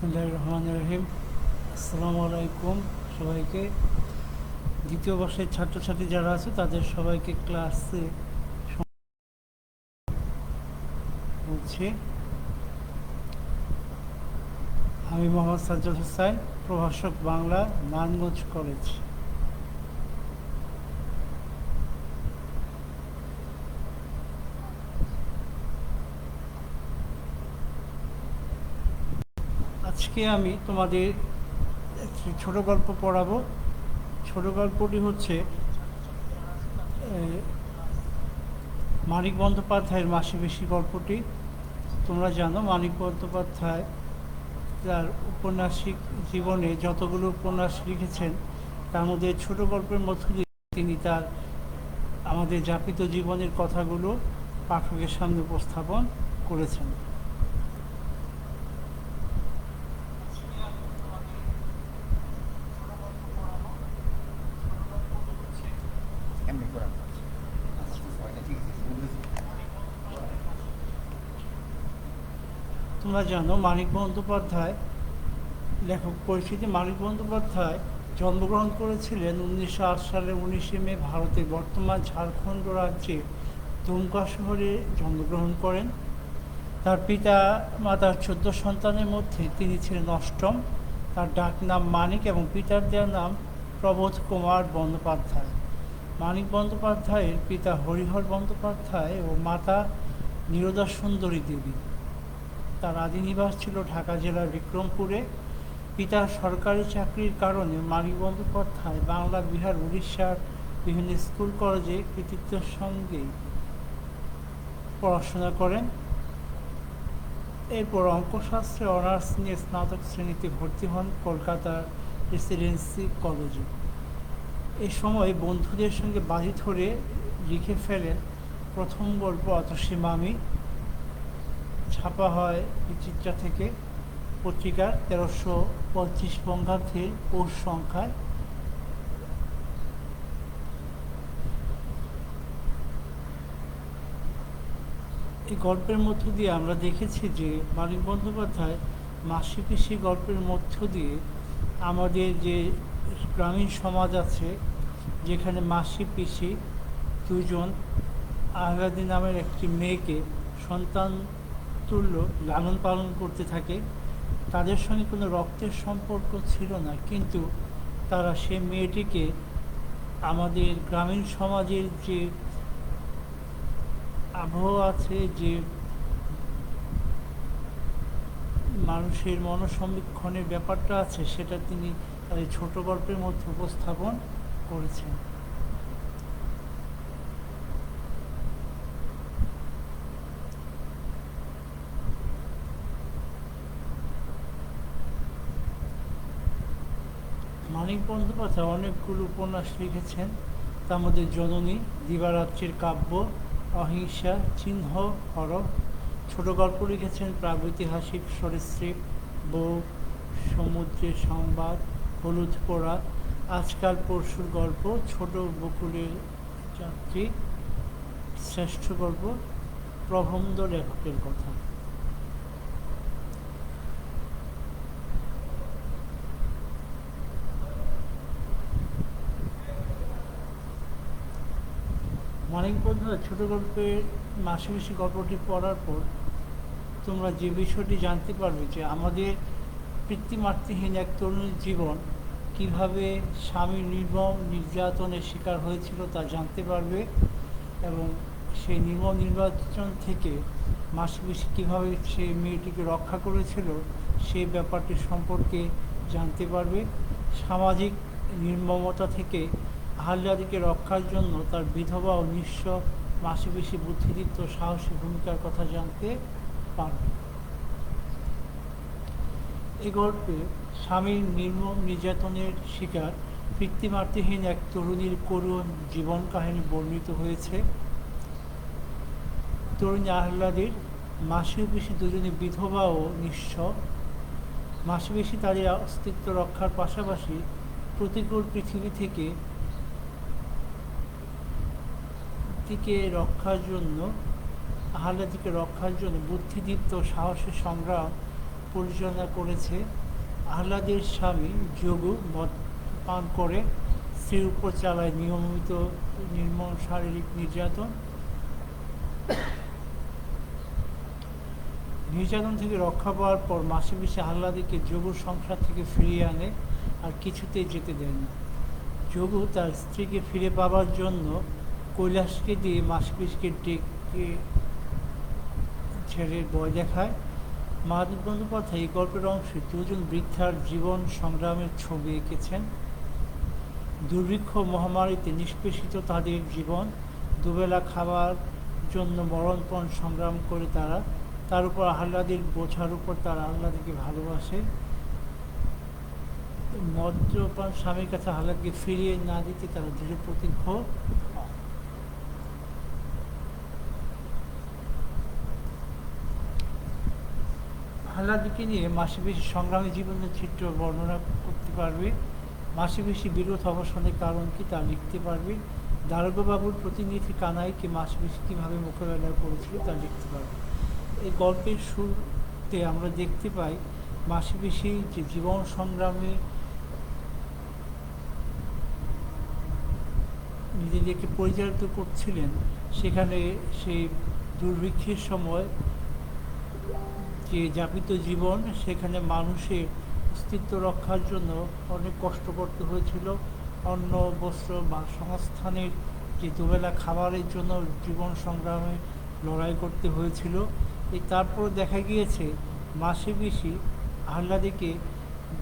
বিসমিল্লাহির রহমানির রহিম। আসসালামু আলাইকুম সবাইকে। দ্বিতীয় বর্ষের ছাত্রছাত্রী যারা আছে তাদের সবাইকে ক্লাসে বলছি। আমি মোহাম্মদ সাজ্জাদ হোসেন, প্রভাষক বাংলা, নারায়ণগঞ্জ কলেজ। আজকে আমি তোমাদের একটি ছোট গল্প পড়াবো। ছোট গল্পটি হচ্ছে মানিক বন্দ্যোপাধ্যায়ের মাসিবেশি গল্পটি। তোমরা জানো মানিক বন্দ্যোপাধ্যায় তার ঔপন্যাসিক জীবনে যতগুলো উপন্যাস লিখেছেন তার মধ্যে ছোট গল্পের মধ্য দিয়ে তিনি তার আমাদের যাপিত জীবনের কথাগুলো পাঠকের সামনে উপস্থাপন করেছেন। তোমরা জানো মানিক বন্দ্যোপাধ্যায় লেখক পরিচিতি। মানিক বন্দ্যোপাধ্যায় জন্মগ্রহণ করেছিলেন 1908 সালের 19শে মে ভারতের বর্তমান ঝাড়খণ্ড রাজ্যে দুমকা শহরে জন্মগ্রহণ করেন। তার পিতা মাতার 14 সন্তানের মধ্যে তিনি ছিলেন অষ্টম। তার ডাক নাম মানিক এবং পিতার দেওয়া নাম প্রবোধ কুমার বন্দ্যোপাধ্যায়। মানিক বন্দ্যোপাধ্যায়ের পিতা হরিহর বন্দ্যোপাধ্যায় ও মাতা নীরদা সুন্দরী দেবী। তার আদি নিবাস ছিল ঢাকা জেলার বিক্রমপুরে। পিতার সরকারি চাকরির কারণে মানিক বন্দ্যোপাধ্যায় বাংলা, বিহার, উড়িষ্যার বিভিন্ন স্কুল কলেজে কৃতিত্বের সঙ্গে পড়াশোনা করেন। এরপর অঙ্কশাস্ত্রে অনার্স নিয়ে স্নাতক শ্রেণীতে ভর্তি হন কলকাতার প্রেসিডেন্সি কলেজে। এই সময় বন্ধুদের সঙ্গে বাজি ধরে লিখে ফেলেন প্রথম গল্প অতসী মামি। ছাপা হয় বিচিত্রা থেকে পত্রিকার 1325 বঙ্গাব্দের পৌষ সংখ্যায়। এই গল্পের মধ্য দিয়ে আমরা দেখেছি যে মানিক বন্দ্যোপাধ্যায় মাসি পিসি গল্পের মধ্য দিয়ে আমাদের যে গ্রামীণ সমাজ আছে, যেখানে মাসি পিসি দুজন আহলাদি নামের একটি মেয়েকে সন্তান তুল্য লালন পালন করতে থাকে। তাদের সঙ্গে কোনো রক্তের সম্পর্ক ছিল না, কিন্তু তারা সে মেয়েটিকে আমাদের গ্রামীণ সমাজের যে আবহাওয়া আছে, যে মানুষের মনসমীক্ষণের ব্যাপারটা আছে, সেটা তিনি তাদের ছোট গল্পের মধ্যে উপস্থাপন করেছেন। মানিক বন্দ্যোপাধ্যায় অনেকগুলো উপন্যাস লিখেছেন। তার মধ্যে জননী, দিবারাত্রির কাব্য, অহিংসা, চিহ্ন, হরফ। ছোট গল্প লিখেছেন প্রাগৈতিহাসিক, সরীসৃপ, বউ, সমুদ্রের সংবাদ, হলুদ পোড়া, আজকাল পরশুর গল্প, ছোট বকুলের যাত্রী, শ্রেষ্ঠ গল্প, প্রবন্ধ লেখকের কথা। মানিক বন্দ্যোপাধ্যায় ছোট গল্পের মাসিমাসি গল্পটি পড়ার পর তোমরা যে বিষয়টি জানতে পারবে যে আমাদের পিতৃমাতৃহীন এক তরুণীর জীবন কিভাবে স্বামী নির্মম নির্যাতনের শিকার হয়েছিল তা জানতে পারবে, এবং সেই নির্মম নির্যাতন থেকে মাসিমাসি কীভাবে সেই মেয়েটিকে রক্ষা করেছিল সেই ব্যাপারটি সম্পর্কে জানতে পারবে। সামাজিক নির্মমতা থেকে আহ্লাদিকে রক্ষার জন্য তার বিধবা ও নিঃস্ব মাসিপিসি বুদ্ধিদীপ্ত সাহসী ভূমিকার কথা জানতে পারবে। এই গল্পে স্বামীর নির্মম নির্যাতনের শিকার পিতৃমাতৃহীন এক তরুণীর করুণ জীবন কাহিনী বর্ণিত হয়েছে। তরুণী আহ্লাদের মাসি ও পিসি দুজনে বিধবা ও নিঃস্ব। মাসি পিসি তাদের অস্তিত্ব রক্ষার পাশাপাশি প্রতিকূল পৃথিবী থেকে আহ্লাদিকে রক্ষার জন্য বুদ্ধিদীপ্ত সাহসী সংগ্রাম পরিচালনা করেছে। আহ্লাদের স্বামী যোগু মদ পান করে স্ত্রীর উপর চালায় নিয়মিত নির্মম শারীরিক নির্যাতন। নির্যাতন থেকে রক্ষা পাওয়ার পর মাসে মাসে আহ্লাদিকে যোগুর সংসার থেকে ফিরিয়ে আনে, আর কিছুতেই যেতে দেয় না। যোগু তার স্ত্রীকে ফিরে পাবার জন্য কৈলাসকে দিয়ে মাসপিসকে ডেকে ছেড়ে ভয় দেখায়। মাধব বন্দ্যোপাধ্যায় এই গল্পের অংশে দুজন বৃদ্ধার জীবন সংগ্রামের ছবি এঁকেছেন। দুর্ভিক্ষ মহামারীতে নিষ্পেষিত তাদের জীবন, দুবেলা খাবার জন্য মরণপণ সংগ্রাম করে তারা, তার উপর আহ্লাদের বোঝার উপর তারা আহ্লাদকে ভালোবাসে। মদ্যপান স্বামীর কাছে আহ্লাদকে ফিরিয়ে না দিতে তারা দৃঢ় প্রতিজ্ঞ। আহ্লাদকে নিয়ে মাসিবেশি সংগ্রামী জীবনের চিত্র বর্ণনা করতে পারবে, মাসিবেশি বিরোধ অবসানের কারণ কি তা লিখতে পারবে, দারোগাবাবুর প্রতিনিধি কানাইকে মাসিবেশি কীভাবে মোকাবেলা করেছিল তা লিখতে পারবে। এই গল্পের শুরুতে আমরা দেখতে পাই মাসিবেশি যে জীবন সংগ্রামে নিজেদেরকে পরিচালিত করছিলেন, সেখানে সেই দুর্ভিক্ষের সময় যে যাপিত জীবন, সেখানে মানুষের অস্তিত্ব রক্ষার জন্য অনেক কষ্ট করতে হয়েছিল। অন্ন, বস্ত্র বা সংস্থানের যে দুবেলা খাবারের জন্য জীবন সংগ্রামে লড়াই করতে হয়েছিল। এই তারপর দেখা গিয়েছে মাসিবেশি আহ্লাদিকে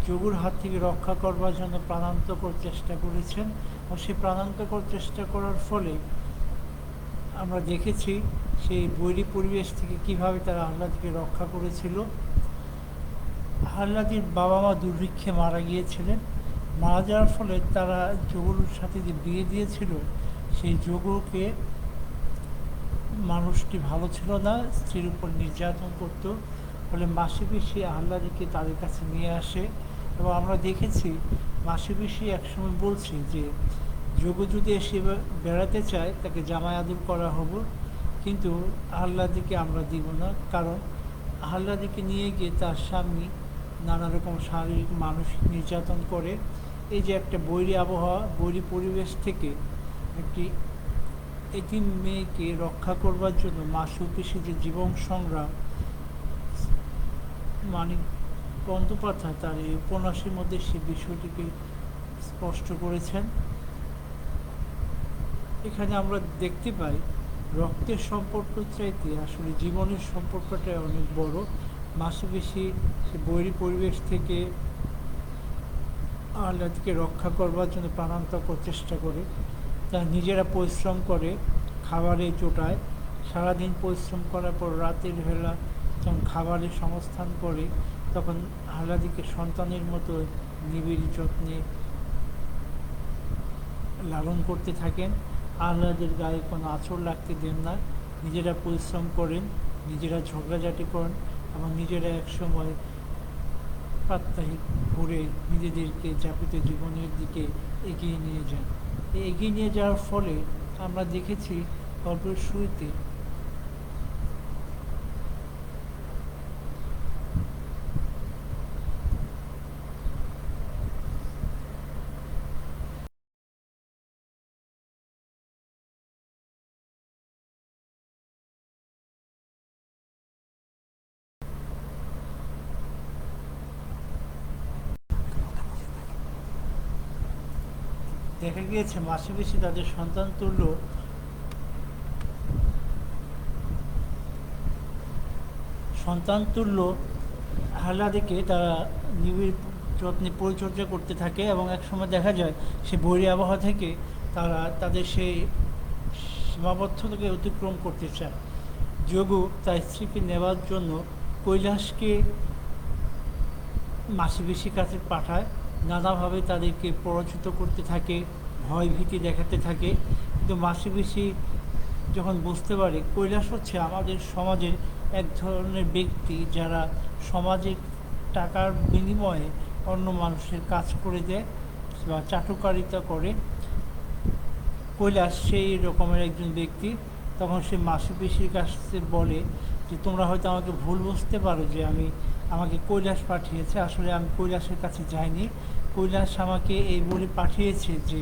যোগুর হাত থেকে রক্ষা করবার জন্য প্রাণান্তকর চেষ্টা করেছেন, এবং সেই প্রাণান্তকর চেষ্টা করার ফলে আমরা দেখেছি সেই বৈরী পরিবেশ থেকে কীভাবে তারা আহ্লাদকে রক্ষা করেছিল। আহ্লাদের বাবা মা দুর্ভিক্ষে মারা গিয়েছিলেন। মারা যাওয়ার ফলে তারা যোগুর সাথে যে বিয়ে দিয়েছিল, সেই যোগুকে মানুষটি ভালো ছিল না, স্ত্রীর উপর নির্যাতন করত। ফলে মাসিবেশি আহ্লাদিকে তাদের কাছে নিয়ে আসে, এবং আমরা দেখেছি মাসিবেশি একসময় বলছে যে যোগু যদি এসে বেড়াতে চায় তাকে জামাই আদর করা হবো, কিন্তু আহ্লাদিকে আমরা দিব না, কারণ আহ্লাদিকে নিয়ে গিয়ে তার স্বামী নানা রকম শারীরিক মানসিক নির্যাতন করে। এই যে একটা বৈরী আবহাওয়া, বৈরী পরিবেশ থেকে একটি এতিম মেয়েকে রক্ষা করবার জন্য মাসিবেশি যে জীবন সংগ্রাম, মানিক বন্দ্যোপাধ্যায় তার এই উপন্যাসের মধ্যে সে বিষয়টিকে স্পষ্ট করেছেন। এখানে আমরা দেখতে পাই রক্তের সম্পর্ক চাইতে আসলে জীবনের সম্পর্কটা অনেক বড়। মাসিবেশি সে বৈরী পরিবেশ থেকে আহ্লাদকে রক্ষা করবার জন্য প্রাণান্তকর চেষ্টা করে। তারা নিজেরা পরিশ্রম করে, খাবারে জোটায়, সারাদিন পরিশ্রম করার পর রাতের বেলা যখন খাবারের সংস্থান করে, তখন আহ্লাদিকে সন্তানের মতো নিবিড় যত্নে লালন করতে থাকেন। আহ্লাদের গায়ে কোনো আঁচড় লাগতে দেন না, নিজেরা পরিশ্রম করেন, নিজেরা ঝগড়াঝাটি করেন, এবং নিজেরা একসময় প্রাত্যহিক ঘুরে নিজেদেরকে যাপিত জীবনের দিকে এগিয়ে নিয়ে যান। এই এগিয়ে নিয়ে যাওয়ার ফলে আমরা দেখেছি গল্পের শুরুতে দেখা গিয়েছে মাসিবেশি তাদের সন্তান তুল্য আহ্লাদিকে তারা নিবিড় যত্নে পরিচর্যা করতে থাকে, এবং একসময় দেখা যায় সে বৈরী আবহাওয়া থেকে তারা তাদের সেই সীমাবদ্ধতাকে অতিক্রম করতে চায়। যোগু তার স্ত্রীকে নেওয়ার জন্য কৈলাসকে মাসিবেশির কাছে পাঠায়, নানাভাবে তাদেরকে পরাজিত করতে থাকে, ভয় ভীতি দেখাতে থাকে। কিন্তু মাসিবেশি যখন বুঝতে পারে কৈলাস হচ্ছে আমাদের সমাজের এক ধরনের ব্যক্তি যারা সমাজের টাকার বিনিময়ে অন্য মানুষের কাজ করে দেয় বা চাটুকারিতা করে, কৈলাস সেই রকমের একজন ব্যক্তি, তখন সে মাসিবেশির কাছে বলে যে তোমরা হয়তো আমাকে ভুল বুঝতে পারো যে আমি আমাকে কৈলাস পাঠিয়েছে। আসলে আমি কৈলাসের কাছে যাইনি। কৈলাস আমাকে এই বলে পাঠিয়েছে যে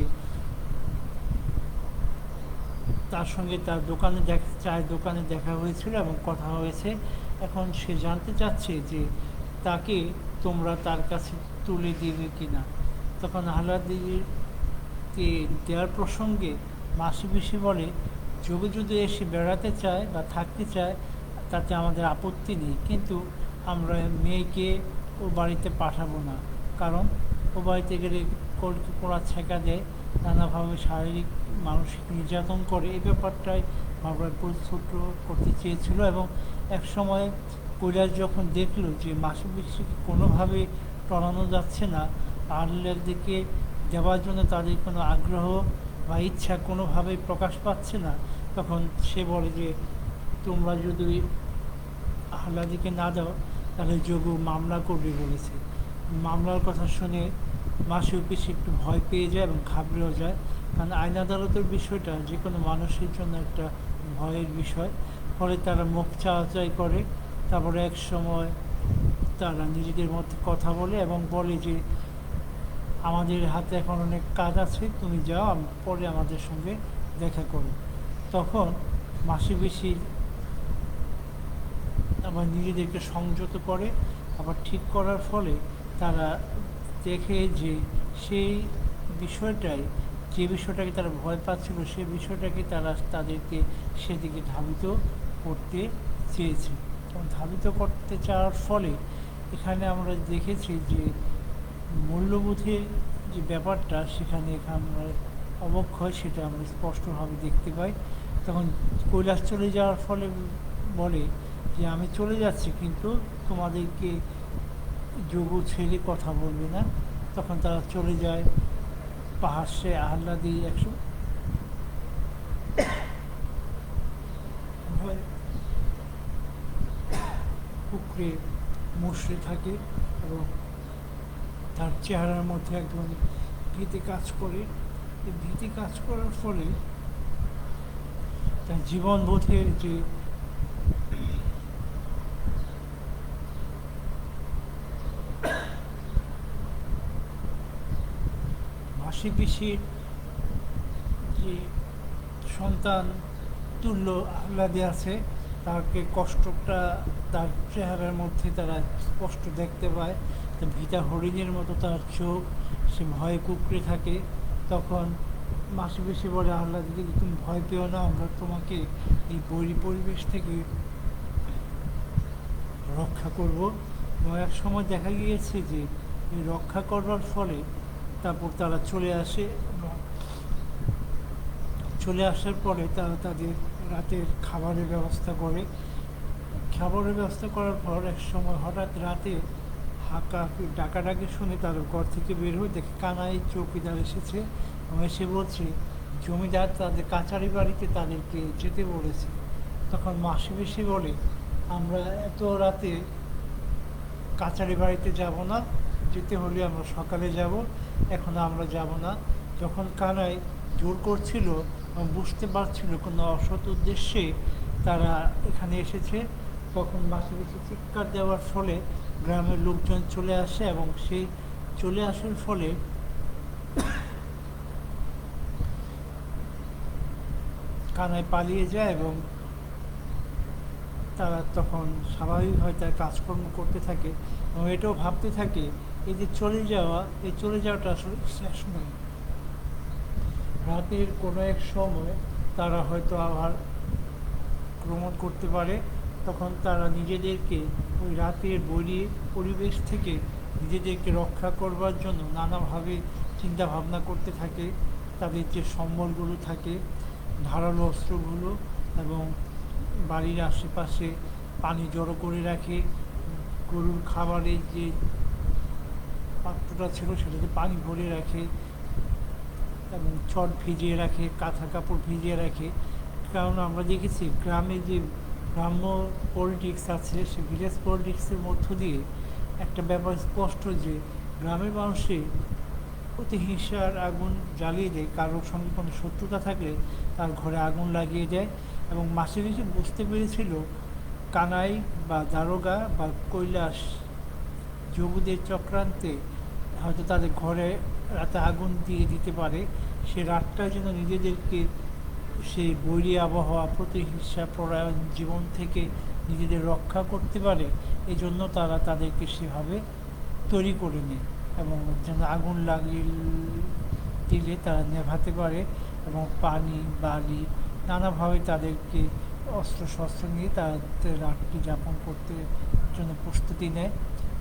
তার সঙ্গে তার চায়ের দোকানে দেখা হয়েছিল এবং কথা হয়েছে। এখন সে জানতে চাচ্ছে যে তাকে তোমরা তার কাছে তুলে দিবে কিনা। তখন আহ্লাদিকে দেওয়ার প্রসঙ্গে মাসি পিসি বলে, যোগে যদি এসে বেড়াতে চায় বা থাকতে চায় তাতে আমাদের আপত্তি নেই, কিন্তু আমরা মেয়েকে ও বাড়িতে পাঠাবো না। কারণ ও বাড়িতে গেলে কলকি পোড়া ছেঁকা দেয়, নানাভাবে শারীরিক মানসিক নির্যাতন করে। এই ব্যাপারটাই বারবার পরিচ্ছন্ন করতে চেয়েছিল। এবং এক সময় কৈলাস যখন দেখলো যে মাসি পিসিকে কোনোভাবে টলানো যাচ্ছে না, আহ্লাদের দিকে দেওয়ার জন্য তাদের কোনো আগ্রহ বা ইচ্ছা কোনোভাবেই প্রকাশ পাচ্ছে না, তখন সে বলে যে তোমরা যদি আহ্লাদিকে না দাও তাহলে যোগু মামলা করবে বলেছে। মামলার কথা শুনে মাসি ও পিসি একটু ভয় পেয়ে যায় এবং ঘাবড়েও যায়। কারণ আইন আদালতের বিষয়টা যে কোনো মানুষের জন্য একটা ভয়ের বিষয়। ফলে তারা মুখ চাওয়াচাই করে। তারপরে এক সময় তারা নিজেদের মধ্যে কথা বলে এবং বলে যে আমাদের হাতে এখন অনেক কাজ আছে, তুমি যাও, পরে আমাদের সঙ্গে দেখা করো। তখন মাসি পিসি আবার নিজেদেরকে সংযত করে। আবার ঠিক করার ফলে তারা দেখে যে সেই বিষয়টাই, যে বিষয়টাকে তারা ভয় পাচ্ছিল, সেই বিষয়টাকে তারা তাদেরকে সেদিকে ধাবিত করতে চেয়েছে। এবং ধাবিত করতে চাওয়ার ফলে এখানে আমরা দেখেছি যে মূল্যবোধের যে ব্যাপারটা সেখানে আমরা অবক্ষয়, সেটা আমরা স্পষ্টভাবে দেখতে পাই। তখন কৈলাস চলে যাওয়ার ফলে বলে যে আমি চলে যাচ্ছি, কিন্তু তোমাদেরকে যোগু ছেড়ে কথা বলবে না। তখন তারা চলে যায় পাহাড়ে। আহ্লাদি একশো পুকুরে মুশড়ে থাকে এবং তার চেহারার মধ্যে একদম ভীতি কাজ করে। এই ভীতি কাজ করার ফলে তার জীবনবোধের যে মাসি পিসির যে সন্তান তুল্য আহ্লাদে আছে, তাকে কষ্টটা তার চেহারার মধ্যে তারা স্পষ্ট দেখতে পায়। তা ভিটা হরিণের মতো তার চোখ, সে ভয়ে কুঁকড়ে থাকে। তখন মাসি পিসি বলে আহ্লাদিকে, তুমি ভয় পেও না, আমরা তোমাকে এই বৈরী পরিবেশ থেকে রক্ষা করব। এবং এক সময় দেখা গিয়েছে যে এই রক্ষা করবার ফলে তারপর তারা চলে আসে এবং চলে আসার পরে তারা তাদের রাতের খাবারের ব্যবস্থা করে। খাবারের ব্যবস্থা করার পর এক সময় হঠাৎ রাতে ডাকাডাকি শুনে তাদের ঘর থেকে বের হয়ে দেখে কানাই চৌকিদার এসেছে এবং এসে বলছে জমিদার তাদের কাছারি বাড়িতে তাদেরকে যেতে বলেছে। তখন মাসি পিসি বলে, আমরা এত রাতে কাছারি বাড়িতে যাব না, যেতে হলে আমরা সকালে যাব, এখন আমরা যাব না। যখন কানাই জোর করছিল এবং বুঝতে পারছিল কোনো অসৎ উদ্দেশ্যে তারা এখানে এসেছে, তখন মাসি পিসি চিৎকার দেওয়ার ফলে গ্রামের লোকজন চলে আসে এবং সেই চলে আসার ফলে কানাই পালিয়ে যায় এবং তারা তখন স্বাভাবিকভাবে তার কাজকর্ম করতে থাকে এবং এটাও ভাবতে থাকে এই যে চলে যাওয়াটা আসলে শেষ নয়। রাতের কোনো এক সময় তারা হয়তো আবার আক্রমণ করতে পারে। তখন তারা নিজেদেরকে ওই রাতের বৈরী পরিবেশ থেকে নিজেদেরকে রক্ষা করবার জন্য নানাভাবে চিন্তা ভাবনা করতে থাকে। তাদের যে সম্বলগুলো থাকে, ধারালো অস্ত্রগুলো, এবং বাড়ির আশেপাশে পানি জড়ো করে রাখে। গরুর খাবারের যে পাত্রটা ছিল সেটাতে পানি ভরে রাখে এবং চট ভিজিয়ে রাখে, কাঁথা কাপড় ভিজিয়ে রাখে। কারণ আমরা দেখেছি গ্রামে যে গ্রাম্য পলিটিক্স আছে, সে ভিলেজ পলিটিক্সের মধ্য দিয়ে একটা ব্যাপার স্পষ্ট যে গ্রামের মানুষের প্রতি হিংসার আগুন জ্বালিয়ে দেয়। কারোর সঙ্গে কোনো শত্রুতা থাকলে তার ঘরে আগুন লাগিয়ে দেয়। এবং মাসি পিসি বুঝতে পেরেছিল কানাই বা দারোগা বা কৈলাস যোগীদের চক্রান্তে হয়তো তাদের ঘরে রাতে আগুন দিয়ে দিতে পারে, সে রাতটা যেন নিজেদেরকে সেই বৈরী আবহাওয়া, প্রতিহিংসা পরায়ণ জীবন থেকে নিজেদের রক্ষা করতে পারে, এই জন্য তারা তাদেরকে সেভাবে তৈরি করে নেয় এবং যেন আগুন লাগিয়ে দিলে তারা নেভাতে পারে, এবং পানি বালি নানাভাবে তাদেরকে অস্ত্রশস্ত্র নিয়ে তাদের রাতটি যাপন করতে জন্য প্রস্তুতি নেয়।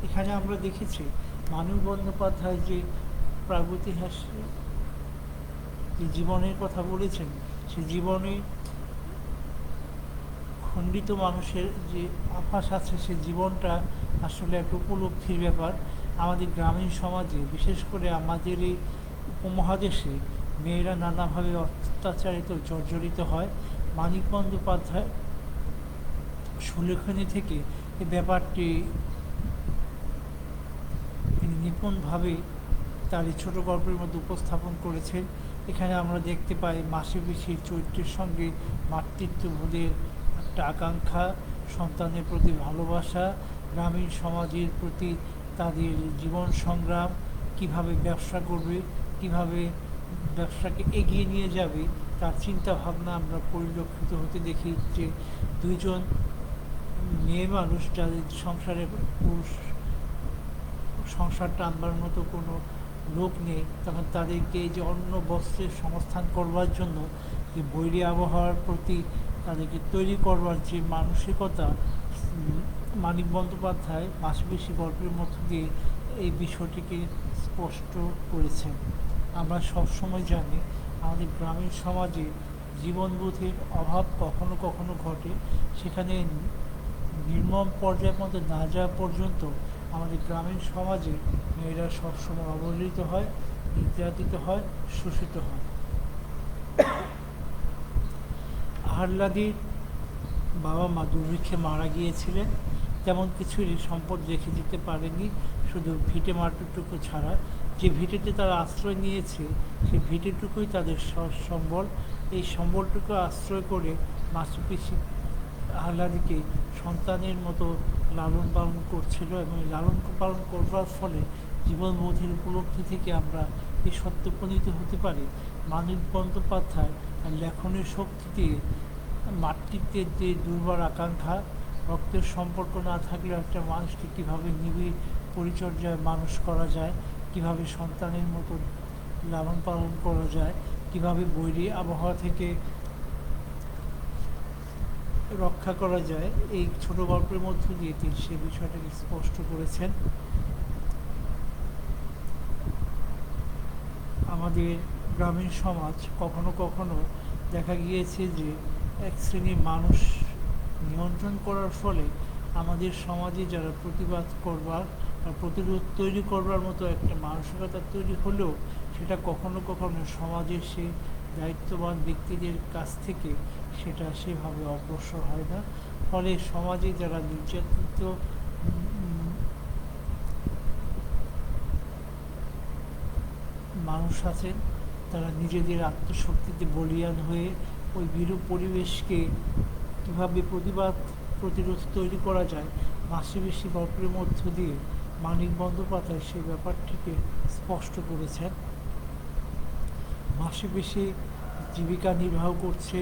এখানে আমরা দেখেছি মানব বন্দ্যোপাধ্যায় যে প্রাগৈতিহাসিক যে জীবনের কথা বলেছেন, সে জীবনে খণ্ডিত মানুষের যে আভাস আছে, সে জীবনটা আসলে একটা উপলব্ধির ব্যাপার। আমাদের গ্রামীণ সমাজে, বিশেষ করে আমাদের এই উপমহাদেশে মেয়েরা নানাভাবে অত্যাচারিত জর্জরিত হয়। মানিক বন্দ্যোপাধ্যায় সুলেখনী থেকে এই ব্যাপারটি তিনি নিপুণভাবে তার এই ছোটো গল্পের মধ্যে উপস্থাপন করেছেন। এখানে আমরা দেখতে পাই মাসি পিসির চরিত্রের সঙ্গে মাতৃত্ববোধের একটা আকাঙ্ক্ষা, সন্তানের প্রতি ভালোবাসা, গ্রামীণ সমাজের প্রতি তাদের জীবন সংগ্রাম, কিভাবে ব্যবসা করবে, কিভাবে ব্যবসাকে এগিয়ে নিয়ে যাবে, তার চিন্তা ভাবনা আমরা পরিলক্ষিত হতে দেখি। যে দুইজন মেয়ে মানুষ যাদের সংসারে পুরুষ সংসার টানবার মতো কোনো লোক নেই, তখন তাদেরকে এই যে অন্ন বস্ত্রের সংস্থান করবার জন্য যে বৈরী আবহাওয়ার প্রতি তাদেরকে তৈরি করবার যে মানসিকতা, মানিক বন্দ্যোপাধ্যায় মাসপিসি গল্পের মধ্য দিয়ে এই বিষয়টিকে স্পষ্ট করেছেন। আমরা সবসময় জানি আমাদের গ্রামীণ সমাজে জীবনবোধের অভাব কখনো কখনো ঘটে, সেখানে নির্মম পর্যায়ের মধ্যে না যাওয়া পর্যন্ত আমাদের গ্রামীণ সমাজে মেয়েরা সবসময় অবহেলিত হয়, নির্যাতিত হয়, শোষিত হয়। আহ্লাদির বাবা মা দুর্ভিক্ষে মারা গিয়েছিলেন, তেমন কিছুই সম্পদ রেখে দিতে পারেনি, শুধু ভিটে মাটিটুকু ছাড়া। যে ভিটেতে তারা আশ্রয় নিয়েছে, সেই ভিটেটুকুই তাদের সম্বল। এই সম্বলটুকু আশ্রয় করে মাসপিসি আহ্লাদিকে সন্তানের মতো লালন পালন করছিল, এবং লালন পালন করবার ফলে জীবনবোধের উপলব্ধি থেকে আমরা এই সত্য উপনীত হতে পারি। মানিক বন্দ্যোপাধ্যায় তার লেখনের শক্তি দিয়ে মাতৃত্বের যে দুর্বার আকাঙ্ক্ষা, রক্তের সম্পর্ক না থাকলে একটা মানুষকে কীভাবে নিবিড় পরিচর্যায় মানুষ করা যায়, কিভাবে সন্তানের মতো লালন পালন করা যায়, কিভাবে বৈরী আবহাওয়া থেকে রক্ষা করা যায়, এই ছোট গল্পের মধ্য দিয়ে তিনি সে বিষয়টাকে স্পষ্ট করেছেন। আমাদের গ্রামীণ সমাজ কখনো কখনো দেখা গিয়েছে যে এক শ্রেণীর মানুষ নিয়ন্ত্রণ করার ফলে আমাদের সমাজে যারা প্রতিবাদ করবার বা প্রতিরোধ তৈরি করবার মতো একটা মানসিকতা তৈরি হলেও সেটা কখনো কখনো সমাজের সেই দায়িত্ববান ব্যক্তিদের কাছ থেকে সেটা সেভাবে অগ্রসর হয় না। ফলে সমাজে যারা নির্যাতিত মানুষ আছেন, তারা নিজেদের আত্মশক্তিতে বলীয়ান হয়ে ওই বিরূপ পরিবেশকে কীভাবে প্রতিরোধ তৈরি করা যায়, মাসপিসি গল্পের মধ্য দিয়ে মানিক বন্দ্যোপাধ্যায় সেই ব্যাপারটিকে স্পষ্ট করেছেন। মাসপিসি জীবিকা নির্বাহ করছে,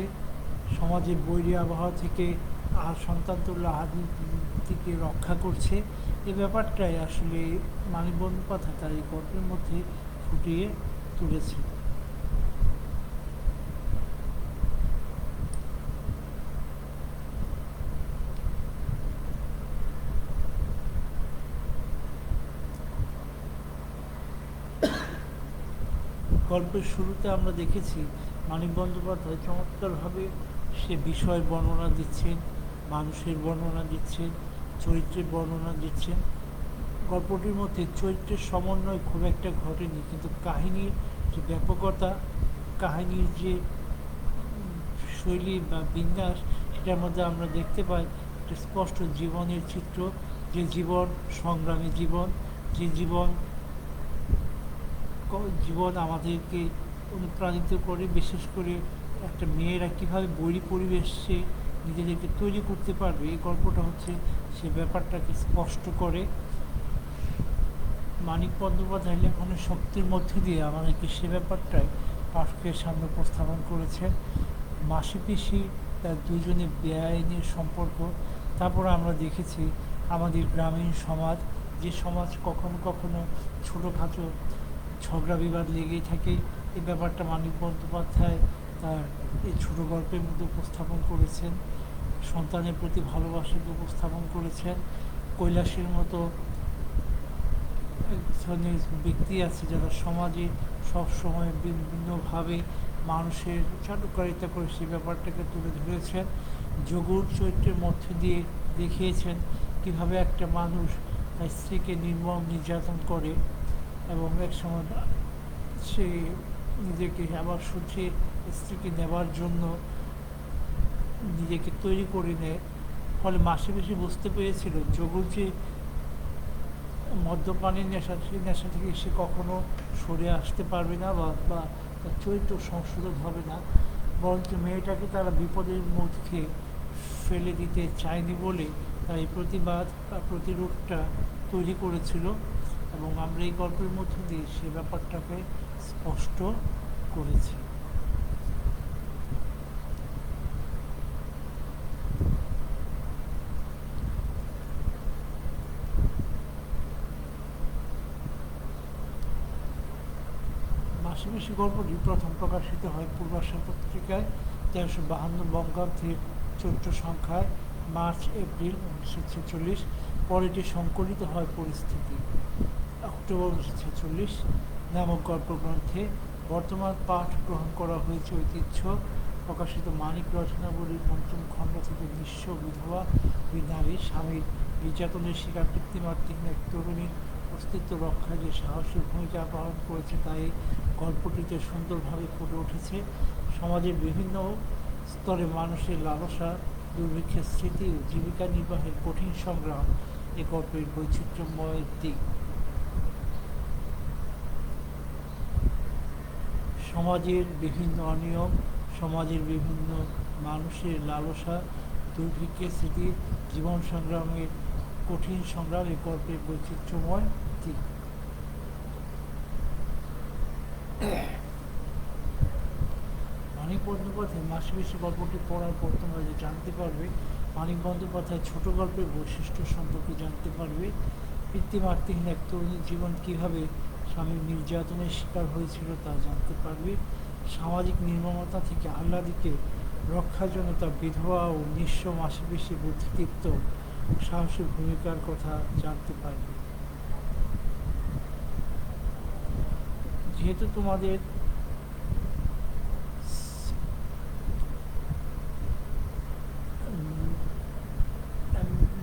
সমাজের বৈরী আবহাওয়া থেকে আর সন্তান তুল্য থেকে রক্ষা করছে। এই ব্যাপারটাই আসলে মানিক বন্দ্যোপাধ্যায় তার এই গল্পের মধ্যে ফুটিয়ে তুলেছে। গল্পের শুরুতে আমরা দেখেছি মানিক বন্দ্যোপাধ্যায় চমৎকারভাবে সে বিষয় বর্ণনা দিচ্ছেন, মানুষের বর্ণনা দিচ্ছেন, চরিত্রের বর্ণনা দিচ্ছেন। গল্পটির মধ্যে চরিত্রের সমন্বয় খুব একটা ঘটেনি, কিন্তু কাহিনীর যে ব্যাপকতা, কাহিনীর যে শৈলী বা বিন্যাস, সেটার মধ্যে আমরা দেখতে পাই একটা স্পষ্ট জীবনের চিত্র। যে জীবন সংগ্রামী জীবন, যে জীবন আমাদেরকে অনুপ্রাণিত করে, বিশেষ করে একটা মেয়েরা কীভাবে বৈরী পরিবেশে নিজেদেরকে তৈরি করতে পারবে, এই গল্পটা হচ্ছে সে ব্যাপারটাকে স্পষ্ট করে। মানিক বন্দ্যোপাধ্যায় লেখনের শক্তির মধ্যে দিয়ে আমাদেরকে সে ব্যাপারটাই পাঠকের সামনে উপস্থাপন করেছেন। মাসি পিসি তার দুজনে বেআইনের সম্পর্ক। তারপর আমরা দেখেছি আমাদের গ্রামীণ সমাজ, যে সমাজ কখনো কখনো ছোটোখাটো ঝগড়া বিবাদ লেগেই থাকে, এই ব্যাপারটা মানিক বন্দ্যোপাধ্যায় তার এই ছোটো গল্পের মধ্যে উপস্থাপন করেছেন। সন্তানের প্রতি ভালোবাসাকে উপস্থাপন করেছেন। কৈলাসের মতো এক ধরনের ব্যক্তি আছে যারা সমাজে সবসময় বিভিন্নভাবে মানুষের চাটুকারিতা করে সেই ব্যাপারটাকে তুলে ধরেছেন। যোগুর চরিত্রের মধ্যে দিয়ে দেখিয়েছেন কীভাবে একটা মানুষ তার স্ত্রীকে নির্মম নির্যাতন করে এবং এক সময় সে নিজেকে আবার সূত্রে স্ত্রীকে নেবার জন্য নিজেকে তৈরি করে নেয়। ফলে মাসে বেশি বুঝতে পেরেছিল যোগুর যে মদ্যপানের নেশা, সেই নেশা থেকে সে কখনো সরে আসতে পারবে না বা তার চরিত্র সংশোধন হবে না, বরঞ্চ মেয়েটাকে তারা বিপদের মুখে ফেলে দিতে চায়নি বলে তার এই প্রতিবাদ বা প্রতিরোধটা তৈরি করেছিল। এবং আমরা এই গল্পের মধ্যে দিয়ে সে ব্যাপারটাকে স্পষ্ট করেছি। মাসি পিসি গল্পটি প্রথম প্রকাশিত হয় পূর্বাশা পত্রিকায় 1352 বঙ্গাব্দের চৈত্র সংখ্যায় মার্চ এপ্রিল 1946। পরে এটি সংকলিত হয় পরিস্থিতি অক্টোবর 1946 নামক গল্পগ্রন্থে। বর্তমান পাঠ গ্রহণ করা হয়েছে ঐতিহ্য প্রকাশিত মানিক রচনাবলীর পঞ্চম খণ্ড থেকে। নিঃস্ব বিধবা নারী স্বামীর নির্যাতনের শিকার কৃত্রিমার্থিক এক তরুণীর অস্তিত্ব রক্ষায় যে সাহসী ভূমিকা পালন করেছে তাই গল্পটিতে সুন্দরভাবে ফুটে উঠেছে সমাজের বিভিন্ন স্তরে মানুষের লালসা, দুর্ভিক্ষের স্মৃতি ও জীবিকা নির্বাহের কঠিন সংগ্রাম এ গল্পের বৈচিত্র্যময় দিক। সমাজের বিভিন্ন অনিয়ম, সমাজের বিভিন্ন মানুষের লালসা, দুর্ভিক্ষের স্মৃতি, জীবন সংগ্রামের কঠিন সংগ্রাম এই গল্পের বৈচিত্র্যময় দিক। মানিক বন্দ্যোপাধ্যায় মাসি পিসি গল্পটি পড়ার পর তোমরা যে জানতে পারবে, মানিক বন্দ্যোপাধ্যায় ছোট গল্পের বৈশিষ্ট্য সম্পর্কে জানতে পারবে। পিতৃমাতৃহীন এক তরুণীর জীবন কীভাবে স্বামীর নির্যাতনের শিকার হয়েছিল তা জানতে পারবে। সামাজিক নির্মমতা থেকে আহ্লাদিকে রক্ষার জন্য তার বিধবা ও নিঃস্ব মাসি পিসি বুদ্ধিদীপ্ত সাহসী ভূমিকার কথা জানতে পারবে। যেহেতু তোমাদের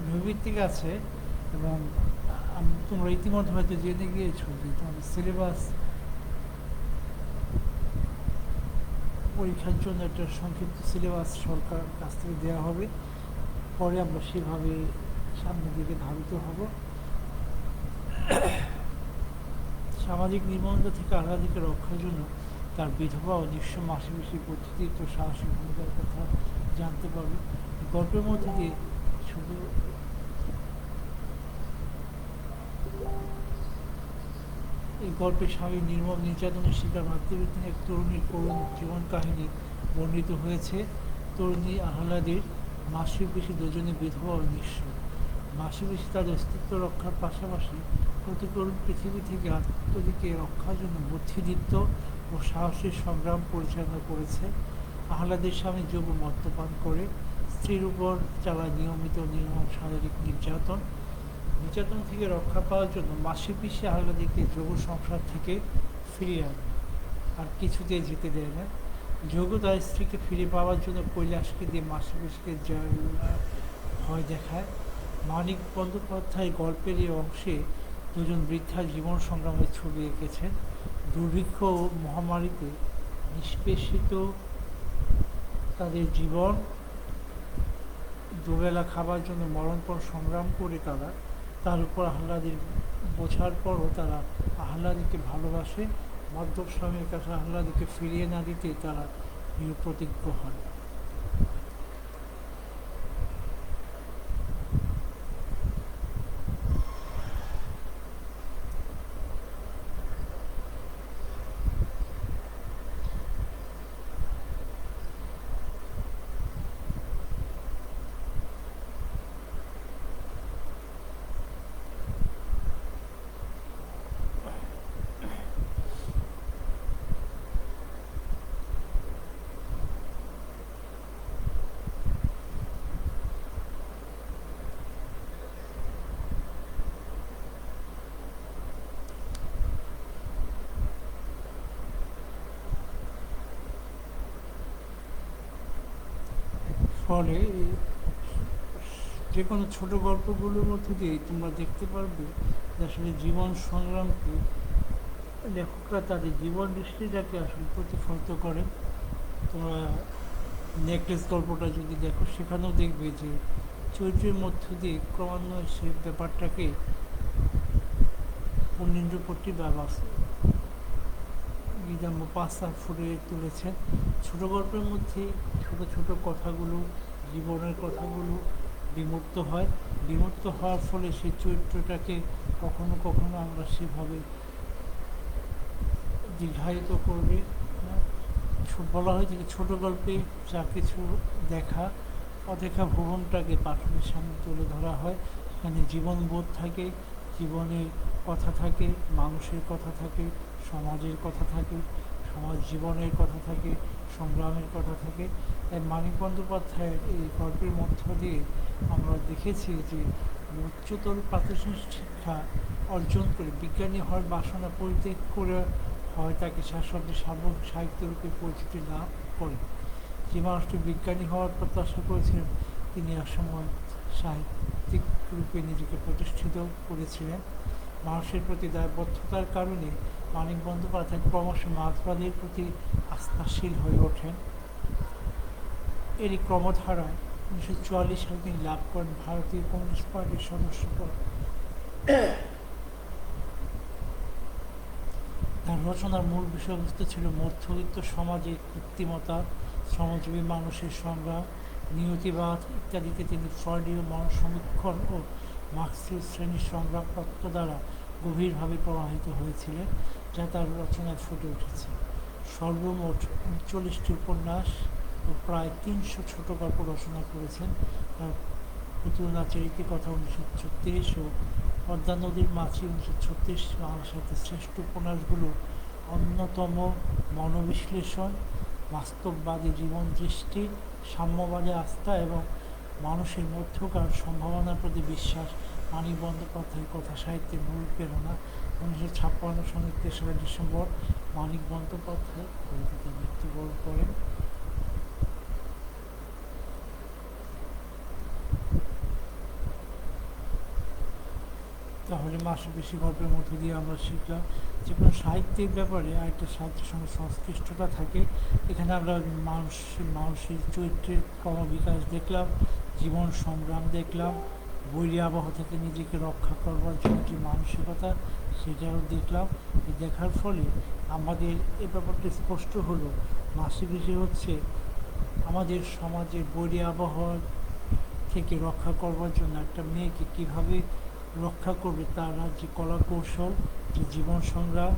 নৈমিত্তিক আছে এবং তোমরা ইতিমধ্যে হয়তো জেনে গিয়েছো যে তোমাদের সিলেবাস পরীক্ষার জন্য একটা সংক্ষিপ্ত সিলেবাস সরকার কাছ থেকে দেওয়া হবে। পরে আমরা সেভাবে সামনের দিকে ধাবিত হব। সামাজিক নির্মমতা থেকে আহ্লাদিকে রক্ষার জন্য তার বিধবা ও নিঃস্ব মাসি পিসি বুদ্ধিদীপ্ত সাহসী ভূমিকার কথা জানতে পারবে। গল্পের মধ্যে দিয়ে শুধু এই গল্পে স্বামী নির্মম নির্যাতনের শিকার মাতৃভিত্তিক এক তরুণীর করুণ জীবন কাহিনী বর্ণিত হয়েছে। তরুণী আহ্লাদের মাসি পিসি দুজনে বিধবা ও নিঃস্ব। মাসি পিসি তাদের অস্তিত্ব রক্ষার পাশাপাশি প্রতিকূল পৃথিবী থেকে আত্মদিকে রক্ষার জন্য বুদ্ধিদীপ্ত ও সাহসী সংগ্রাম পরিচালনা করেছে। আহ্লাদের স্বামী যোগ মদ্যপান করে স্ত্রীর উপর চালায় নিয়মিত নির্মম শারীরিক নির্যাতন থেকে রক্ষা পাওয়ার জন্য মাসি পিসি আহ্লাদিকে যোগ সংসার থেকে ফিরিয়ে আনে, আর কিছুতেই যেতে দেয় না। যোগ তার স্ত্রীকে ফিরে পাওয়ার জন্য কৈলাসকে দিয়ে মাসি পিসিকে ভয় দেখায়। মানিক বন্দ্যোপাধ্যায় গল্পের এই অংশে দুজন বৃদ্ধা জীবন সংগ্রামের ছবি এঁকেছেন। দুর্ভিক্ষ ও মহামারীতে নিষ্পেষিত তাদের জীবন, দুবেলা খাবার জন্য মরণপণ সংগ্রাম করে তার উপর আহ্লাদের বোঝার পরও তারা আহ্লাদিকে ভালোবাসে। মদ্যপ স্বামীর কাছে আহ্লাদিকে ফিরিয়ে না দিতে তারা নিরুপ্রতিজ্ঞ হয়। ফলে যে কোনো ছোটো গল্পগুলোর মধ্যে দিয়ে তোমরা দেখতে পারবে যে আসলে জীবন সংগ্রামকে লেখকরা তাদের জীবন দৃষ্টিটাকে আসলে প্রতিফলিত করেন। তোমরা নেকলেস গল্পটা যদি দেখো, সেখানেও দেখবে যে চরিত্রের মধ্য দিয়ে ক্রমান্বয়ে সে ব্যাপারটাকে পূর্ণেন্দুপট্টি বা গীতাম্ব পাঁচটা ফুটিয়ে তুলেছেন। ছোটো গল্পের মধ্যে ছোট ছোট কথাগুলো, জীবনের কথাগুলো বিমূর্ত হওয়ার ফলে সেই চরিত্রটাকে কখনো কখনো আমরা সেভাবে দীর্ঘায়িত করবে না। বলা হয় যে ছোটো গল্পে যা কিছু অদেখা ভুবনটাকে পাঠকের সামনে তুলে ধরা হয়। সেখানে জীবনবোধ থাকে, জীবনের কথা থাকে, মানুষের কথা থাকে, সমাজের কথা থাকে, সমাজ জীবনের কথা থাকে, সংগ্রামের কথা থাকে। তাই মানিক বন্দ্যোপাধ্যায়ের এই গল্পের মধ্য দিয়ে আমরা দেখেছি যে উচ্চতর প্রাতিষ্ঠানিক শিক্ষা অর্জন করে বিজ্ঞানী হওয়ার বাসনা পরিত্যাগ করে হয় তাকে শাসকদের সাহিত্যরূপে পরিচিতি লাভ করে। যে মানুষটি বিজ্ঞানী হওয়ার প্রত্যাশা করেছিলেন, তিনি একসময় সাহিত্যিক রূপে নিজেকে প্রতিষ্ঠিত করেছিলেন। মানুষের প্রতি দায়বদ্ধতার কারণে মানিক বন্দ্যোপাধ্যায় ক্রমশ মার্ক্সবাদের প্রতি আস্থাশীল হয়ে ওঠেন। এরই ক্রমধারায় 1944 সালে তিনি লাভ করেন ভারতীয় কমিউনিস্ট পার্টির সদস্যপদ। তার রচনার মূল বিষয়বস্তু ছিল মধ্যবিত্ত সমাজের কৃত্রিমতা, শ্রমজীবী মানুষের সংগ্রাম, নিয়তিবাদ ইত্যাদিতে। তিনি ফ্রয়েডীয় মনসমীক্ষণ ও মার্ক্সীয় শ্রেণীর সংগ্রাম তত্ত্ব দ্বারা গভীরভাবে প্রভাবিত হয়েছিলেন, যা তার রচনায় ফুটে উঠেছে। সর্বমোট 39টি উপন্যাস ও প্রায় 300 ছোট গল্প রচনা করেছেন। তার পুতুল নাচের ইতিকথা 1936 ও পদ্মা নদীর মাছি 1936 বাংলা সাহিত্যের শ্রেষ্ঠ উপন্যাসগুলো অন্যতম। মনোবিশ্লেষণ, বাস্তববাদী জীবন দৃষ্টি, সাম্যবাদী আস্থা এবং মানুষের মধ্যকার সম্ভাবনার প্রতি বিশ্বাস মানিক বন্দ্যোপাধ্যায়ের কথা সাহিত্যের মূল প্রেরণা। 1956 সালের 3রা ডিসেম্বর মানিক বন্দ্যোপাধ্যায় কলকাতায় মৃত্যুবরণ করেন। তাহলে মাসপিসি গল্পের মধ্য দিয়ে আমরা শিখলাম যে কোনো সাহিত্যিক ব্যাপারে আরেকটা সাহিত্যের সঙ্গে সংশ্লিষ্টতা থাকে। এখানে আমরা মানুষের চরিত্রের ক্রমবিকাশ দেখলাম, জীবন সংগ্রাম দেখলাম, বৈরী আবহাওয়া থেকে নিজেকে রক্ষা করবার জন্য যে মানসিকতা, সেটাও দেখলাম। দেখার ফলে আমাদের এ ব্যাপারটা স্পষ্ট হলো, মাসপিসি হচ্ছে আমাদের সমাজের বৈরী আবহাওয়া থেকে রক্ষা করবার জন্য একটা মেয়েকে কীভাবে রক্ষা করবে, তারা যে কলা কৌশল, যে জীবন সংগ্রাম,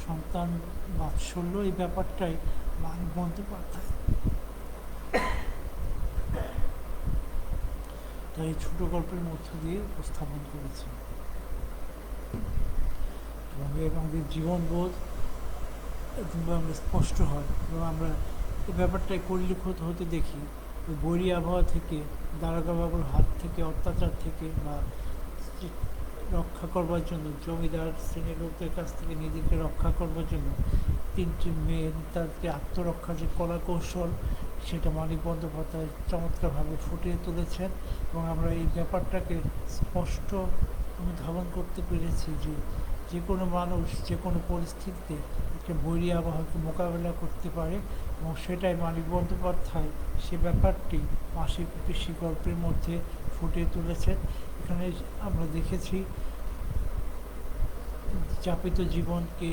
সন্তান বাৎসল্য, এই ব্যাপারটাই মানিক বন্দ্যোপাধ্যায় তাই এই ছোটো গল্পের মধ্য দিয়ে উপস্থাপন করেছে। এবং আমাদের জীবনবোধ আমরা স্পষ্ট হয় এবং আমরা এই ব্যাপারটাই পরিলক্ষিত হতে দেখি। ওই বৈরী আবহাওয়া থেকে, দারোগা বাবুর হাত থেকে, অত্যাচার থেকে বা রক্ষা করবার জন্য, জমিদার শ্রেণীর লোকদের কাছ থেকে নিজেকে রক্ষা করবার জন্য 3টি মেয়ে তাদেরকে আত্মরক্ষার যে কলা কৌশল, সেটা মানিক বন্দ্যোপাধ্যায় চমৎকারভাবে ফুটিয়ে তুলেছেন। এবং আমরা এই ব্যাপারটাকে স্পষ্ট অনুধাবন করতে পেরেছি যে যে কোনো মানুষ যে কোনো পরিস্থিতিতে একটা বৈরী আবহাওয়াকে মোকাবেলা করতে পারে, এবং সেটাই মানিক বন্দ্যোপাধ্যায় সে ব্যাপারটি মাসপিসি গল্পের মধ্যে ফুটিয়ে তুলেছেন। এখানে আমরা দেখেছি যাপিত জীবনকে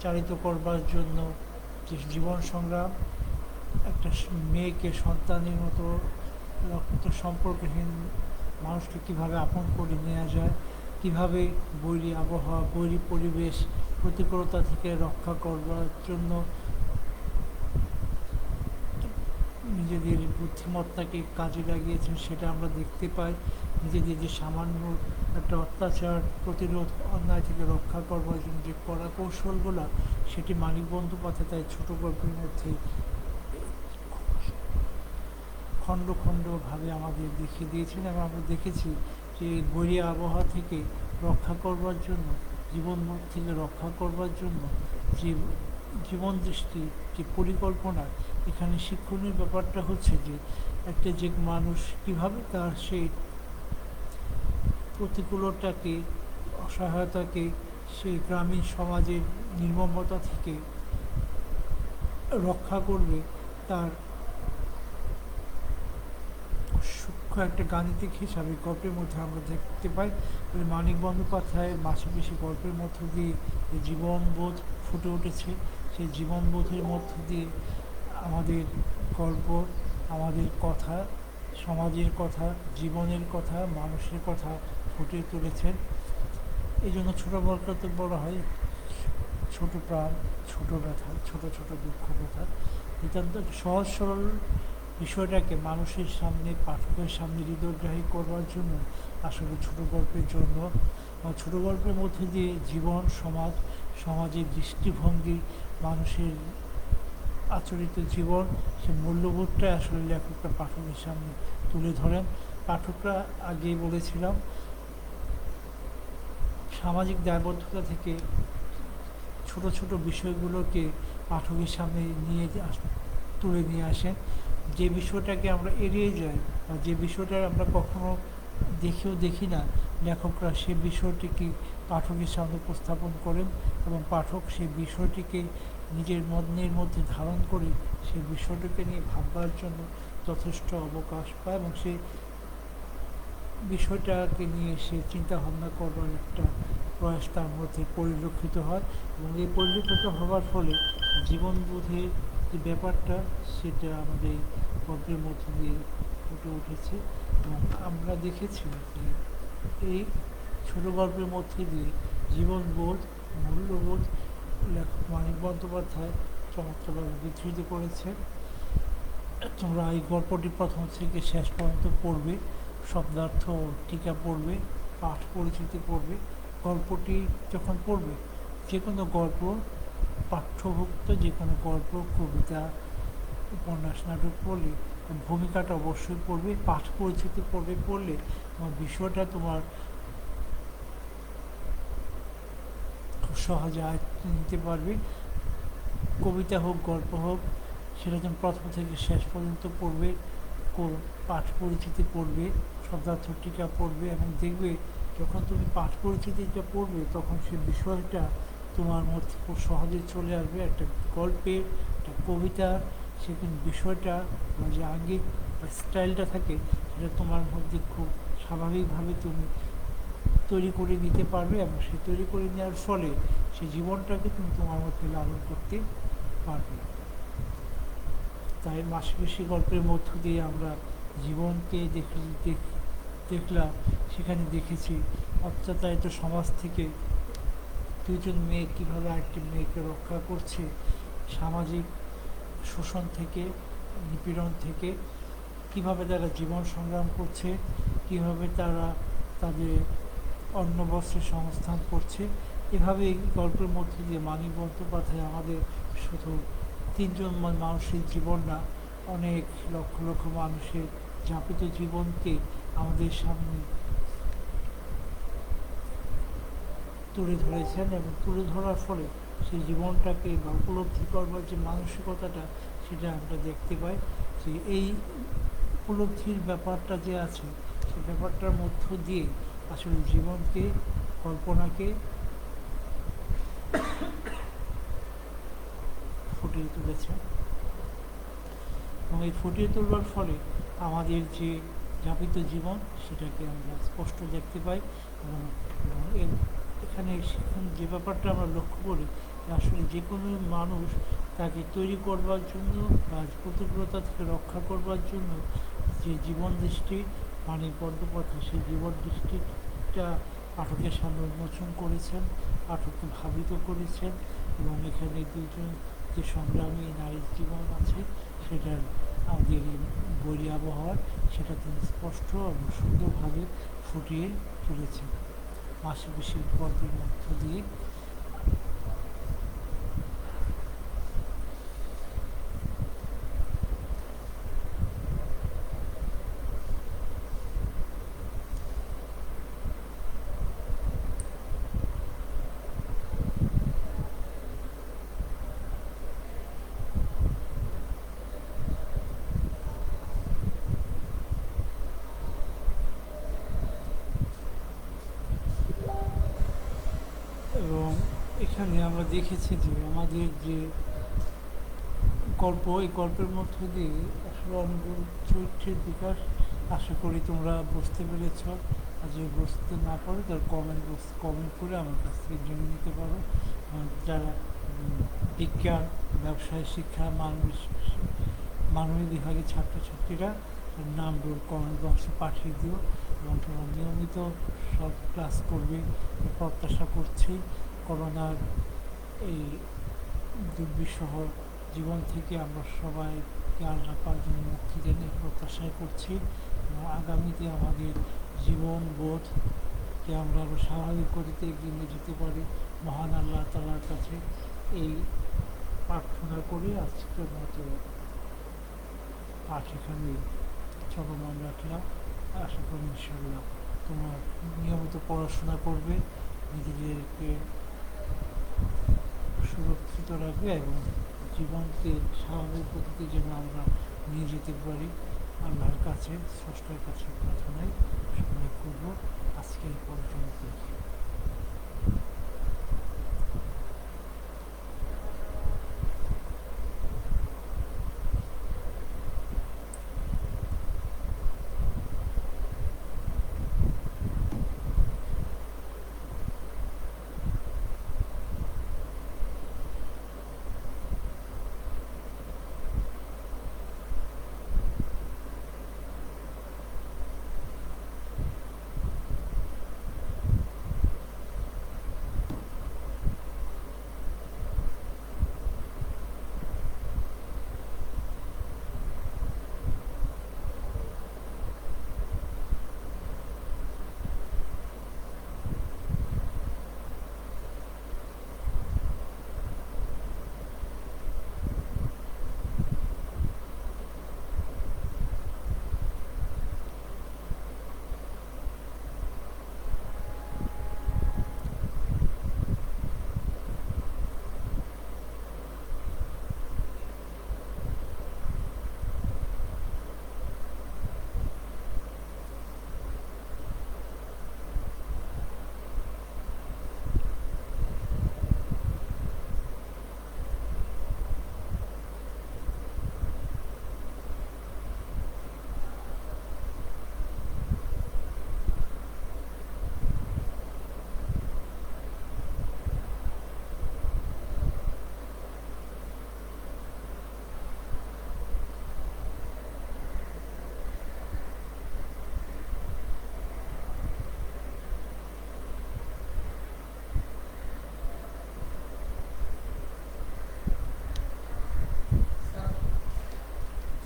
চালিত করবার জন্য যে জীবন সংগ্রাম, একটা মেয়েকে সন্তানের মতো রক্ত সম্পর্কহীন মানুষকে কীভাবে আপন করে নেওয়া যায়, কীভাবে বৈরী আবহাওয়া, বৈরী পরিবেশ, প্রতিকূলতা থেকে রক্ষা করবার জন্য নিজেদের বুদ্ধিমত্তাকে কাজে লাগিয়েছেন, সেটা আমরা দেখতে পাই। নিজেদের যে সামান্য একটা অত্যাচার প্রতিরোধ, অন্যায় থেকে রক্ষা করবার জন্য যে কলা কৌশলগুলো, সেটি মানিক বন্দ্যোপাধ্যায় তাই ছোটো গল্পের মধ্যে খণ্ড খণ্ডভাবে আমাদের দেখিয়ে দিয়েছেন। এবং আমরা দেখেছি যে বৈরী আবহাওয়া থেকে রক্ষা করবার জন্য, জীবনবোধ থেকে রক্ষা করবার জন্য যে জীবন দৃষ্টি, যে পরিকল্পনা, এখানে শিক্ষণীয় ব্যাপারটা হচ্ছে যে একটা যে মানুষ কীভাবে তার সেই প্রতিকূলতাকে, অসহায়তাকে, সেই গ্রামীণ সমাজের নির্মমতা থেকে রক্ষা করবে, তার সূক্ষ্ম একটা গাণিতিক হিসাবে গল্পের মধ্যে আমরা দেখতে পাই। মানিক বন্দ্যোপাধ্যায়ের মাসিপিসি গল্পের মধ্য দিয়ে যে জীবনবোধ ফুটে উঠেছে, সেই জীবনবোধের মধ্য দিয়ে আমাদের গল্প, আমাদের কথা, সমাজের কথা, জীবনের কথা, মানুষের কথা ফুটিয়ে তুলেছেন। এই জন্য ছোটো গল্পকে বলা হয় ছোট প্রাণ, ছোট ব্যথা, ছোট ছোট দুঃখ ব্যথা। নিতান্ত সহজ সরল বিষয়টাকে মানুষের সামনে, পাঠকের সামনে হৃদয়গ্রাহী করবার জন্য আসলে ছোট গল্পের জন্য, ছোট গল্পের মধ্যে দিয়ে জীবন, সমাজ, সমাজের দৃষ্টিভঙ্গি, মানুষের আচরিত জীবন, সে মূল্যবোধটা আসলে লেখকরা পাঠকের সামনে তুলে ধরেন। পাঠকরা আগেই বলেছিলাম সামাজিক দায়বদ্ধতা থেকে ছোট ছোট বিষয়গুলোকে পাঠকের সামনে তুলে নিয়ে আসেন। যে বিষয়টাকে আমরা এড়িয়ে যাই বা যে বিষয়টা আমরা কখনো দেখি না, লেখকরা সে বিষয়টিকে পাঠকের সামনে উপস্থাপন করেন এবং পাঠক সেই বিষয়টিকে নিজের মনের মধ্যে ধারণ করে সেই বিষয়টিকে নিয়ে ভাববার জন্য যথেষ্ট অবকাশ পায় এবং সেই বিষয়টাকে নিয়ে সে চিন্তা ভাবনা করবার একটা প্রয়াস তার মধ্যে পরিলক্ষিত হয় এবং এই পরিলক্ষিত হওয়ার ফলে জীবনবোধের যে ব্যাপারটা সেটা আমাদের গল্পের মধ্য দিয়ে ফুটে উঠেছে এবং আমরা দেখেছি যে এই ছোট গল্পের মধ্যে দিয়ে জীবনবোধ, মূল্যবোধ লেখক মানিক বন্দ্যোপাধ্যায় চমৎকারভাবে বিধৃত করেছে। তোমরা এই গল্পটি প্রথম থেকে শেষ পর্যন্ত পড়বে, শব্দার্থ টিকা পড়বে, পাঠ পরিচিতি পড়বে। গল্পটি যখন পড়বে, যে কোনো গল্প, পাঠ্যভুক্ত যে কোনো গল্প, কবিতা, উপন্যাস, নাটক পড়লে ভূমিকাটা অবশ্যই পড়বে, পাঠ পরিচিতি পড়বে। পড়লে তোমার বিষয়টা তোমার খুব সহজে আয়ত্তে নিতে পারবে। কবিতা হোক, গল্প হোক, সেটা তুমি প্রথম থেকে শেষ পর্যন্ত পড়বে, পাঠ পরিচিতি পড়বে, শব্দার্থ টিকা পড়বে এবং দেখবে যখন তুমি পাঠ পরিচিতিটা পড়বে তখন সে বিষয়টা তোমার মধ্যে খুব সহজে চলে আসবে। একটা গল্পের, একটা কবিতার সেখানে বিষয়টা বা যে আঙ্গিক বা স্টাইলটা থাকে সেটা তোমার মধ্যে খুব স্বাভাবিকভাবে তুমি তৈরি করে নিতে পারবে এবং সে তৈরি করে নেওয়ার ফলে সেই জীবনটাকে তুমি তোমার মধ্যে লালন করতে পারবে। তাই মাসপিসি গল্পের মধ্য দিয়ে আমরা জীবনকে দেখলাম। সেখানে দেখেছি অত্যাচারিত সমাজ থেকে দুজন মেয়ে কীভাবে আরেকটি মেয়েকে রক্ষা করছে, সামাজিক শোষণ থেকে, নিপীড়ন থেকে কীভাবে তারা জীবন সংগ্রাম করছে, কীভাবে তারা তাদের অন্ন বস্ত্রের সংস্থান করছে। এভাবে এই গল্পের মধ্যে দিয়ে মানিক বন্দ্যোপাধ্যায় আমাদের শুধু তিনজন মানুষের জীবন না, অনেক লক্ষ লক্ষ মানুষের যাপিত জীবনকে আমাদের সামনে তুলে ধরেছেন এবং তুলে ধরার ফলে সেই জীবনটাকে বা উপলব্ধি করবার যে মানসিকতাটা সেটা আমরা দেখতে পাই। যে এই উপলব্ধির ব্যাপারটা যে আছে সেই ব্যাপারটার মধ্য দিয়ে আসলে জীবনকে, কল্পনাকে ফুটিয়ে তুলেছে এবং এই ফুটিয়ে তোলবার ফলে আমাদের যে যাপিত জীবন সেটাকে আমরা স্পষ্ট দেখতে পাই এবং এখানে যে ব্যাপারটা আমরা লক্ষ্য করি আসলে যে কোনো মানুষ তাকে তৈরি করবার জন্য বা প্রতিকূলতা থেকে রক্ষা করবার জন্য যে জীবন দৃষ্টি মানিক বন্দ্যোপাধ্যায় সেই জীবন দৃষ্টিটা পাঠকের সামনে উন্মোচন করেছেন, পাঠককে ভাবিত করেছেন এবং এখানে দুজন যে সংগ্রামী নারীর জীবন আছে সেটার আমাদের বৈরী আবহাওয়ার সেটা তিনি স্পষ্ট এবং সুন্দরভাবে ফুটিয়ে তুলেছেন মাসপিসির গল্পের মধ্য দিয়ে। এখানে আমরা দেখেছি যে আমাদের যে গল্প, এই গল্পের মধ্য দিয়ে আসলে অনেকগুলো চরিত্রের বিকাশ আশা করি তোমরা বুঝতে পেরেছ। আর যদি বুঝতে না পারো তার কমেন্ট করে আমার কাছ থেকে জেনে নিতে পারো। যারা বিজ্ঞান, ব্যবসায় শিক্ষা, মানবিক বিভাগের ছাত্রছাত্রীরা নাম রোল কমেন্ট বক্সে পাঠিয়ে দিও এবং তোমরা নিয়মিত সব ক্লাস করবে প্রত্যাশা করছি। করোনার এই দুর্বিষহ জীবন থেকে আমরা সবাইকে আল্লাহ পাক জন্য মুক্তি দেন এই প্রত্যাশাই করছি এবং আগামীতে আমাদের জীবন বোধকে আমরা আরও স্বাভাবিক গতিতে এগিয়ে নিয়ে যেতে পারি। মহান আল্লাহ তাআলার কাছে এই প্রার্থনা করি। আজকের মতো পাঠ এখানে চলমান রাখলাম। আশা করি ইনশাল্লাহ তোমরা নিয়মিত পড়াশোনা করবে, নিজেদেরকে সুরক্ষিত রাখবে এবং জীবনকে স্বাভাবিক গতিতে যেন আমরা নিয়ে যেতে পারি আল্লাহর কাছে, স্রষ্টার কাছে প্রার্থনাই সবাই করব। আজকে এই পর্যন্ত।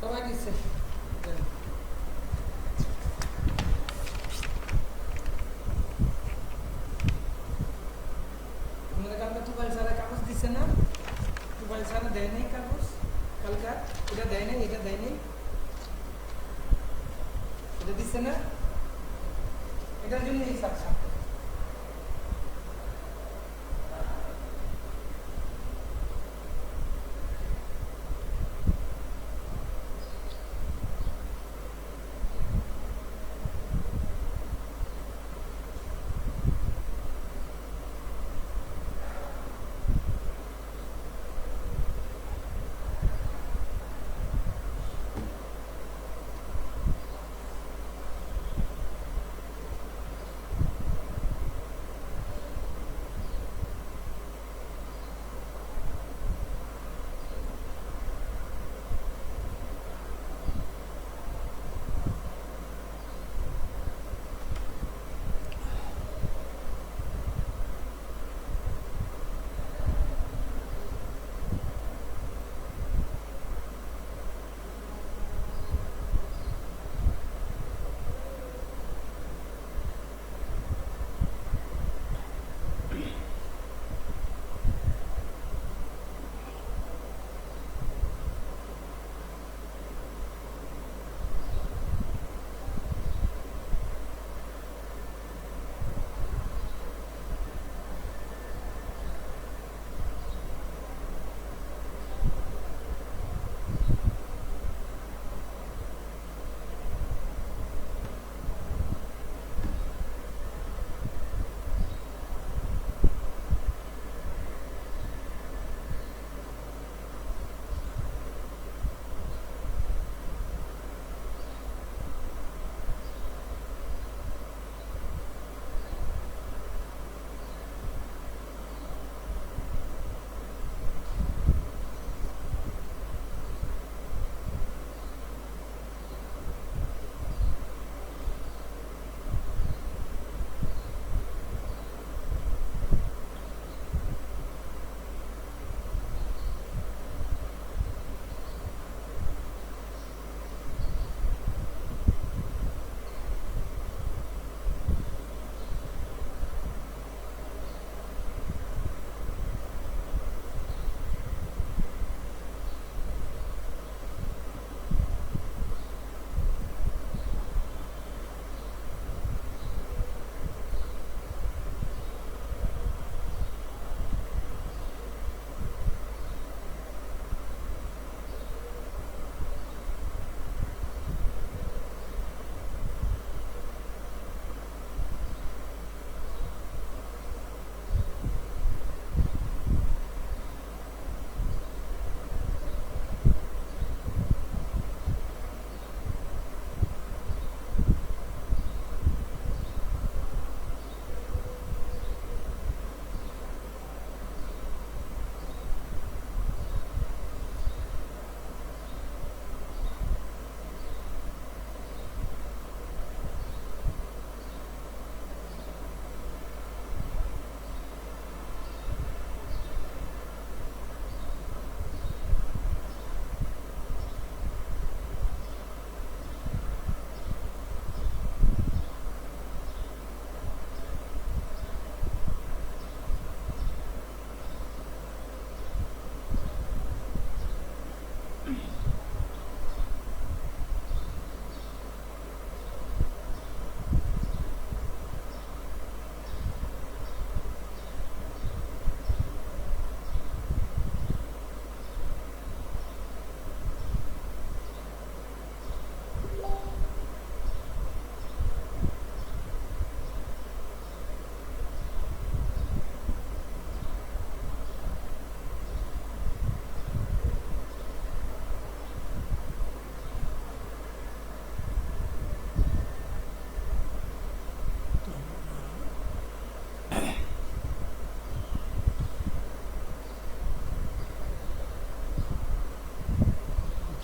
সবাই দিচ্ছে আমাদের কালকে তুফাইল স্যারের কাগজ দিচ্ছে না? তুফাইল স্যার দেয় নাই কাগজ কালকার, এটা দেয় নাই, এটা দেয় নাই, এটা দিচ্ছে না, এটার জন্য হিসাব ছাড়তে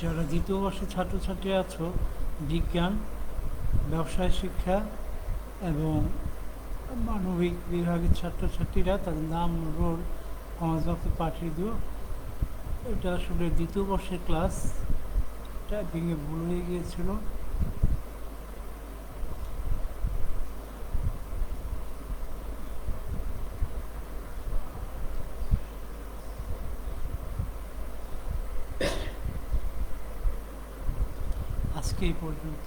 যারা দ্বিতীয় বর্ষের ছাত্রছাত্রী আছো, বিজ্ঞান, ব্যবসায় শিক্ষা এবং মানবিক বিভাগের ছাত্রছাত্রীরা তাদের নাম রোল কমার্স বক্সে পাঠিয়ে দিও। এটা আসলে দ্বিতীয় বর্ষের ক্লাস, টাইপিংয়ে ভুল হয়ে গিয়েছিল। আজকে এই পর্যন্ত।